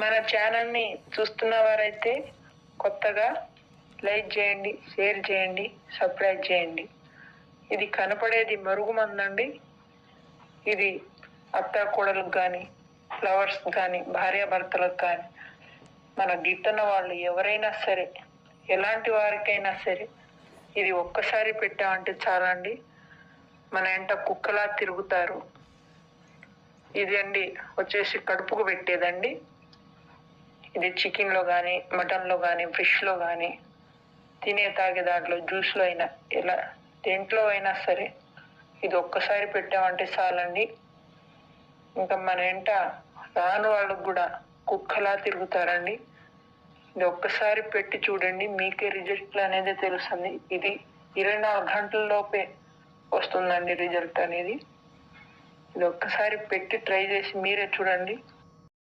మన ఛానల్ని చూస్తున్న వారైతే కొత్తగా లైక్ చేయండి, షేర్ చేయండి, సబ్స్క్రైబ్ చేయండి. ఇది కనపడేది మరుగుమందండి. ఇది అత్త కోడలకు కానీ, ఫ్లవర్స్ కానీ, భార్యాభర్తలకు కానీ, మన గిట్టన వాళ్ళు ఎవరైనా సరే, ఎలాంటి వారికైనా సరే ఇది ఒక్కసారి పెట్టామంటే చాలండి, మన వెంట కుక్కలా తిరుగుతారు. ఇది అండి వచ్చేసి కడుపుకు పెట్టేదండి. ఇది చికెన్లో కానీ, మటన్లో కానీ, ఫిష్లో కానీ, తినే తాగే దాంట్లో, జ్యూస్లో అయినా, ఎలా దేంట్లో అయినా సరే ఇది ఒక్కసారి పెట్టామంటే చాలండి, ఇంకా మన వెంట రాని వాళ్ళకు కూడా కుక్కలా తిరుగుతారండి. ఇది ఒక్కసారి పెట్టి చూడండి, మీకే రిజల్ట్ అనేది తెలుస్తుంది. ఇది 24 గంటలలోపే వస్తుందండి రిజల్ట్ అనేది. ఇది ఒక్కసారి పెట్టి ట్రై చేసి మీరే చూడండి.